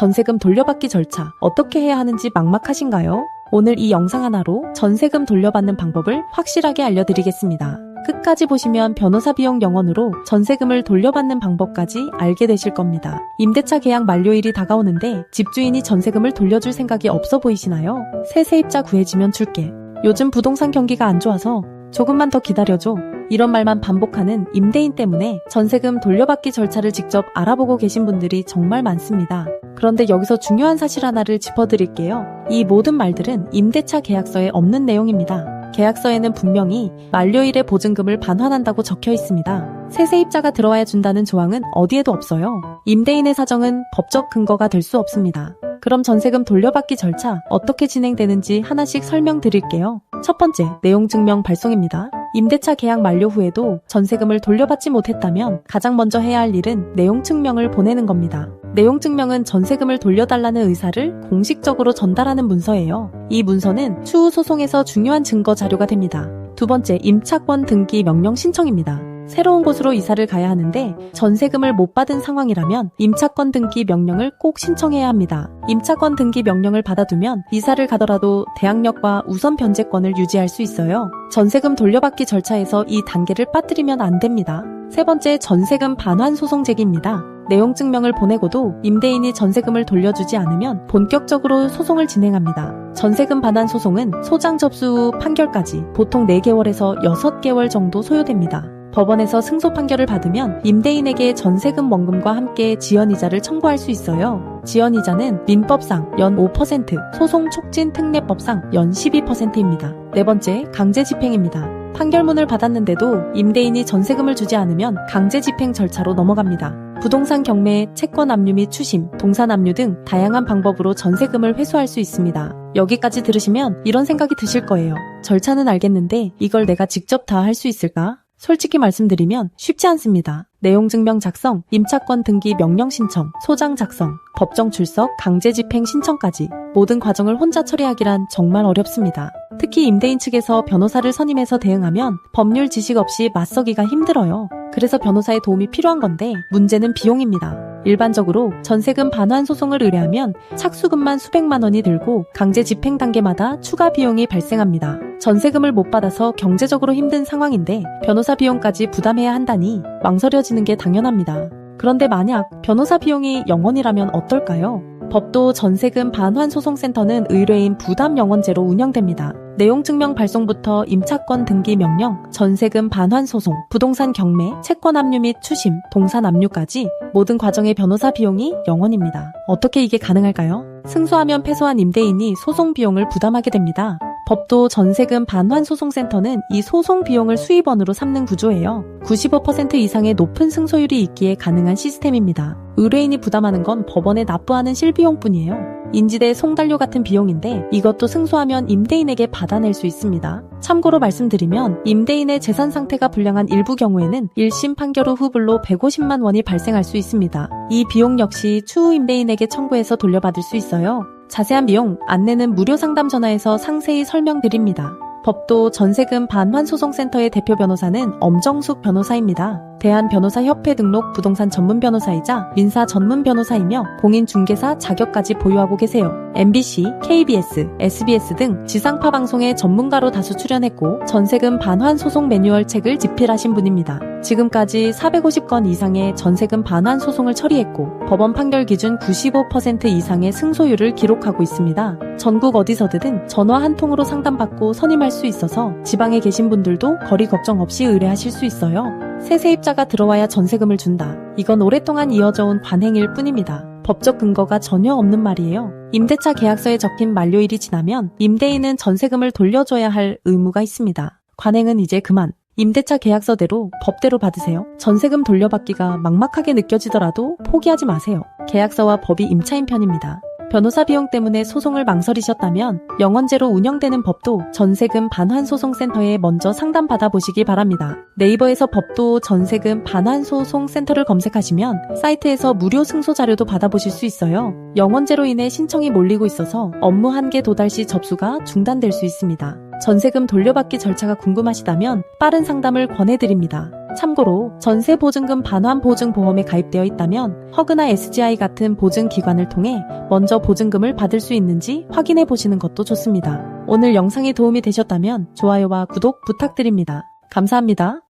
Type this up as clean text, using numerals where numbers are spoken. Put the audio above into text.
전세금 돌려받기 절차 어떻게 해야 하는지 막막하신가요? 오늘 이 영상 하나로 전세금 돌려받는 방법을 확실하게 알려드리겠습니다. 끝까지 보시면 변호사 비용 0원으로 전세금을 돌려받는 방법까지 알게 되실 겁니다. 임대차 계약 만료일이 다가오는데 집주인이 전세금을 돌려줄 생각이 없어 보이시나요? 새 세입자 구해지면 줄게. 요즘 부동산 경기가 안 좋아서 조금만 더 기다려줘. 이런 말만 반복하는 임대인 때문에 전세금 돌려받기 절차를 직접 알아보고 계신 분들이 정말 많습니다. 그런데 여기서 중요한 사실 하나를 짚어드릴게요. 이 모든 말들은 임대차 계약서에 없는 내용입니다. 계약서에는 분명히 만료일에 보증금을 반환한다고 적혀 있습니다. 새 세입자가 들어와야 준다는 조항은 어디에도 없어요. 임대인의 사정은 법적 근거가 될 수 없습니다. 그럼 전세금 돌려받기 절차 어떻게 진행되는지 하나씩 설명드릴게요. 첫 번째, 내용증명 발송입니다. 임대차 계약 만료 후에도 전세금을 돌려받지 못했다면 가장 먼저 해야 할 일은 내용증명을 보내는 겁니다. 내용증명은 전세금을 돌려달라는 의사를 공식적으로 전달하는 문서예요. 이 문서는 추후 소송에서 중요한 증거 자료가 됩니다. 두 번째, 임차권 등기 명령 신청입니다. 새로운 곳으로 이사를 가야 하는데 전세금을 못 받은 상황이라면 임차권 등기 명령을 꼭 신청해야 합니다. 임차권 등기 명령을 받아두면 이사를 가더라도 대항력과 우선 변제권을 유지할 수 있어요. 전세금 돌려받기 절차에서 이 단계를 빠뜨리면 안 됩니다. 세 번째, 전세금 반환 소송 제기입니다. 내용증명을 보내고도 임대인이 전세금을 돌려주지 않으면 본격적으로 소송을 진행합니다. 전세금 반환 소송은 소장 접수 후 판결까지 보통 4개월에서 6개월 정도 소요됩니다. 법원에서 승소 판결을 받으면 임대인에게 전세금 원금과 함께 지연이자를 청구할 수 있어요. 지연이자는 민법상 연 5%, 소송촉진특례법상 연 12%입니다. 네 번째, 강제집행입니다. 판결문을 받았는데도 임대인이 전세금을 주지 않으면 강제집행 절차로 넘어갑니다. 부동산 경매, 채권 압류 및 추심, 동산 압류 등 다양한 방법으로 전세금을 회수할 수 있습니다. 여기까지 들으시면 이런 생각이 드실 거예요. 절차는 알겠는데 이걸 내가 직접 다 할 수 있을까? 솔직히 말씀드리면 쉽지 않습니다. 내용증명 작성, 임차권 등기 명령 신청, 소장 작성, 법정 출석, 강제집행 신청까지 모든 과정을 혼자 처리하기란 정말 어렵습니다. 특히 임대인 측에서 변호사를 선임해서 대응하면 법률 지식 없이 맞서기가 힘들어요. 그래서 변호사의 도움이 필요한 건데 문제는 비용입니다. 일반적으로 전세금 반환 소송을 의뢰하면 착수금만 수백만 원이 들고 강제 집행 단계마다 추가 비용이 발생합니다. 전세금을 못 받아서 경제적으로 힘든 상황인데 변호사 비용까지 부담해야 한다니 망설여지는 게 당연합니다. 그런데 만약 변호사 비용이 0원이라면 어떨까요? 법도 전세금 반환 소송센터는 의뢰인 부담 0원제로 운영됩니다. 내용증명 발송부터 임차권 등기 명령, 전세금 반환 소송, 부동산 경매, 채권 압류 및 추심, 동산 압류까지 모든 과정의 변호사 비용이 0원입니다. 어떻게 이게 가능할까요? 승소하면 패소한 임대인이 소송 비용을 부담하게 됩니다. 법도 전세금 반환 소송센터는 이 소송 비용을 수입원으로 삼는 구조예요. 95% 이상의 높은 승소율이 있기에 가능한 시스템입니다. 의뢰인이 부담하는 건 법원에 납부하는 실비용뿐이에요. 인지대 송달료 같은 비용인데 이것도 승소하면 임대인에게 받아낼 수 있습니다. 참고로 말씀드리면 임대인의 재산 상태가 불량한 일부 경우에는 1심 판결 후 후불로 150만 원이 발생할 수 있습니다. 이 비용 역시 추후 임대인에게 청구해서 돌려받을 수 있어요. 자세한 비용, 안내는 무료 상담 전화에서 상세히 설명드립니다. 법도 전세금 반환 소송센터의 대표 변호사는 엄정숙 변호사입니다. 대한변호사협회 등록 부동산 전문 변호사이자 민사 전문 변호사이며 공인중개사 자격까지 보유하고 계세요. MBC, KBS, SBS 등 지상파 방송에 전문가로 다수 출연했고 전세금 반환 소송 매뉴얼 책을 집필하신 분입니다. 지금까지 450건 이상의 전세금 반환 소송을 처리했고 법원 판결 기준 95% 이상의 승소율을 기록하고 있습니다. 전국 어디서든 전화 한 통으로 상담받고 선임할 수 있어서 지방에 계신 분들도 거리 걱정 없이 의뢰하실 수 있어요. 새 세입자가 들어와야 전세금을 준다. 이건 오랫동안 이어져온 관행일 뿐입니다. 법적 근거가 전혀 없는 말이에요. 임대차 계약서에 적힌 만료일이 지나면 임대인은 전세금을 돌려줘야 할 의무가 있습니다. 관행은 이제 그만. 임대차 계약서대로 법대로 받으세요. 전세금 돌려받기가 막막하게 느껴지더라도 포기하지 마세요. 계약서와 법이 임차인 편입니다. 변호사 비용 때문에 소송을 망설이셨다면 0원제로 운영되는 법도 전세금 반환 소송센터에 먼저 상담 받아보시기 바랍니다. 네이버에서 법도 전세금 반환 소송센터를 검색하시면 사이트에서 무료 승소 자료도 받아보실 수 있어요. 0원제로 인해 신청이 몰리고 있어서 업무 한계 도달 시 접수가 중단될 수 있습니다. 전세금 돌려받기 절차가 궁금하시다면 빠른 상담을 권해드립니다. 참고로 전세보증금 반환보증보험에 가입되어 있다면 허그나 SGI 같은 보증기관을 통해 먼저 보증금을 받을 수 있는지 확인해 보시는 것도 좋습니다. 오늘 영상이 도움이 되셨다면 좋아요와 구독 부탁드립니다. 감사합니다.